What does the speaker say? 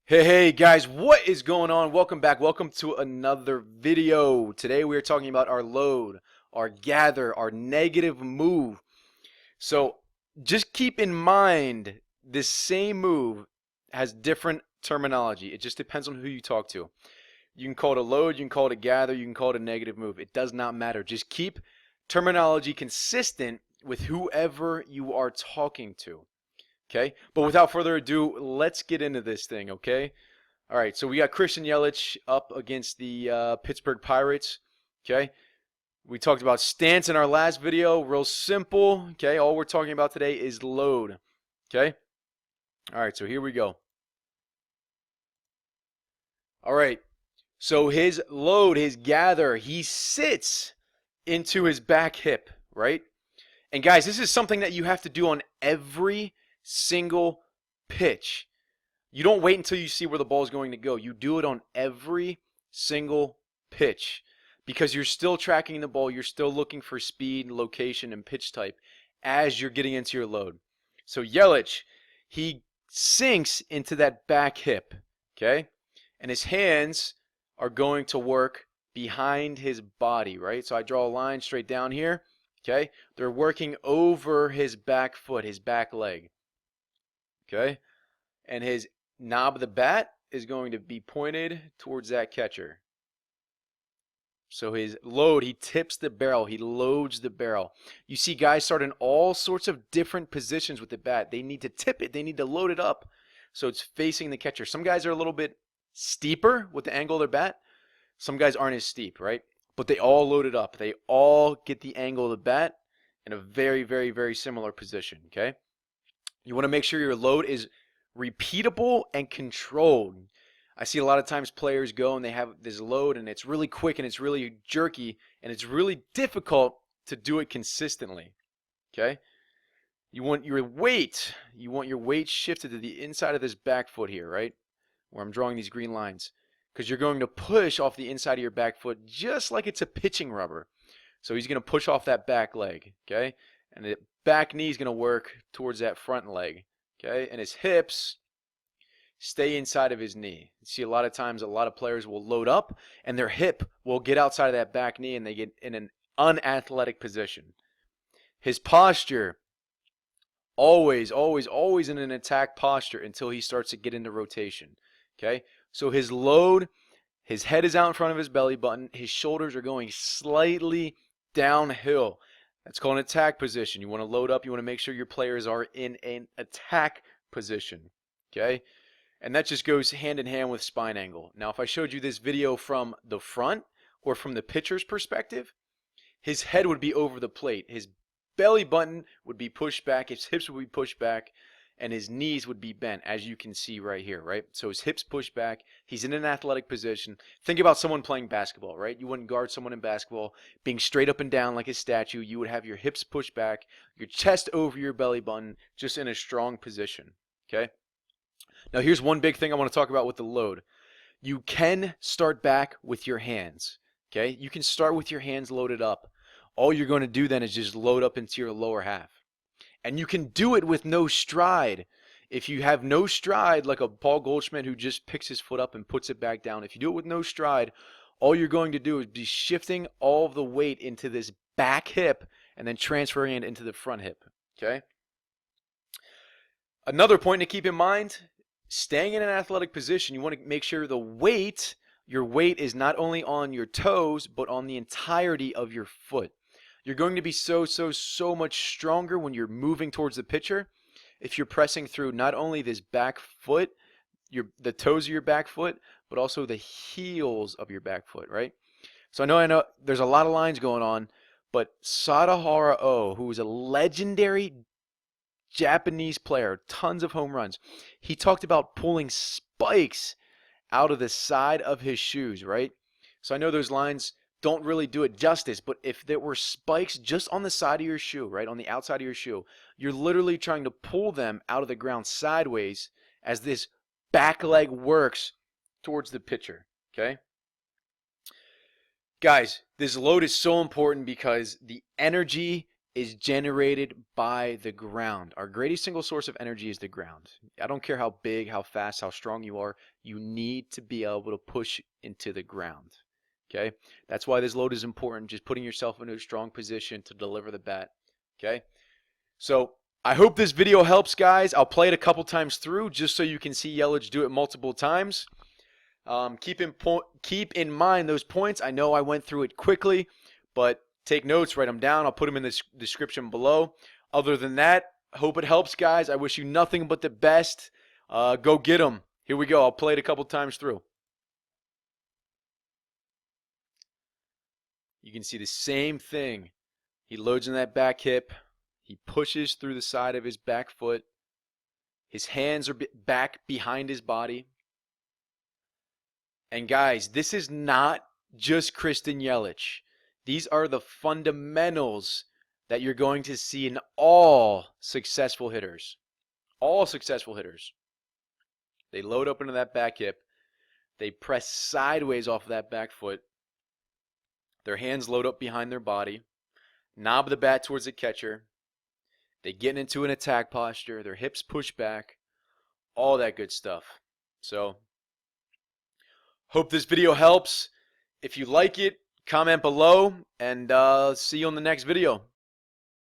Hey guys, what is going on? Welcome back. Welcome to another video. Today we are talking about our load, our gather, our negative move. So just keep in mind this same move has different terminology. It just depends on who you talk to. You can call it a load, you can call it a gather, you can call it a negative move. It does not matter. Just keep terminology consistent with whoever you are talking to. Okay, but without further ado, let's get into this thing, okay? All right, so we got Christian Yelich up against the Pittsburgh Pirates, okay? We talked about stance in our last video, real simple, okay? All we're talking about today is load, okay? All right, so here we go. All right, so his load, his gather, he sits into his back hip, right? And guys, this is something that you have to do on every single pitch. You don't wait until you see where the ball is going to go. You do it on every single pitch because you're still tracking the ball. You're still looking for speed, location, and pitch type as you're getting into your load. So Yelich, he sinks into that back hip, okay? And his hands are going to work behind his body, right? So I draw a line straight down here, okay? They're working over his back foot, his back leg, okay? And his knob of the bat is going to be pointed towards that catcher. So his load, he tips the barrel, he loads the barrel. You see guys start in all sorts of different positions with the bat. They need to tip it, they need to load it up so it's facing the catcher. Some guys are a little bit steeper with the angle of their bat. Some guys aren't as steep, right? But they all load it up. They all get the angle of the bat in a very, very, very similar position, okay? You want to make sure your load is repeatable and controlled. I see a lot of times players go and they have this load and it's really quick and it's really jerky and it's really difficult to do it consistently. Okay? You want your weight shifted to the inside of this back foot here, right? Where I'm drawing these green lines. Because you're going to push off the inside of your back foot just like it's a pitching rubber. So he's going to push off that back leg, okay? And the back knee is going to work towards that front leg, okay? And his hips stay inside of his knee. You see a lot of times a lot of players will load up and their hip will get outside of that back knee and they get in an unathletic position. His posture, always in an attack posture until he starts to get into rotation, okay? So his load, his head is out in front of his belly button. His shoulders are going slightly downhill. That's called an attack position. You want to load up. You want to make sure your players are in an attack position, okay? And that just goes hand in hand with spine angle. Now, if I showed you this video from the front or from the pitcher's perspective, his head would be over the plate. His belly button would be pushed back. His hips would be pushed back. And his knees would be bent, as you can see right here, right? So his hips push back. He's in an athletic position. Think about someone playing basketball, right? You wouldn't guard someone in basketball being straight up and down like a statue. You would have your hips pushed back, your chest over your belly button, just in a strong position, okay? Now here's one big thing I want to talk about with the load. You can start back with your hands, okay? You can start with your hands loaded up. All you're going to do then is just load up into your lower half. And you can do it with no stride. If you have no stride, like a Paul Goldschmidt who just picks his foot up and puts it back down, if you do it with no stride, all you're going to do is be shifting all of the weight into this back hip and then transferring it into the front hip, okay? Another point to keep in mind, staying in an athletic position, you want to make sure your weight is not only on your toes, but on the entirety of your foot. You're going to be so much stronger when you're moving towards the pitcher if you're pressing through not only this back foot, the toes of your back foot, but also the heels of your back foot, right? So I know there's a lot of lines going on, but Sadahara O, who is a legendary Japanese player, tons of home runs, he talked about pulling spikes out of the side of his shoes, right? So I know those lines don't really do it justice, but if there were spikes just on the side of your shoe, right, on the outside of your shoe, you're literally trying to pull them out of the ground sideways as this back leg works towards the pitcher, okay? Guys, this load is so important because the energy is generated by the ground. Our greatest single source of energy is the ground. I don't care how big, how fast, how strong you are. You need to be able to push into the ground. Okay? That's why this load is important. Just putting yourself into a strong position to deliver the bat. Okay? So I hope this video helps, guys. I'll play it a couple times through just so you can see Yelich do it multiple times. Keep in mind those points. I know I went through it quickly, but take notes, write them down. I'll put them in the description below. Other than that, I hope it helps, guys. I wish you nothing but the best. Go get them. Here we go. I'll play it a couple times through. You can see the same thing. He loads in that back hip. He pushes through the side of his back foot. His hands are back behind his body. And guys, this is not just Christian Yelich. These are the fundamentals that you're going to see in all successful hitters. All successful hitters. They load up into that back hip. They press sideways off of that back foot. Their hands load up behind their body. Knob the bat towards the catcher. They get into an attack posture. Their hips push back. All that good stuff. So, hope this video helps. If you like it, comment below, and see you on the next video.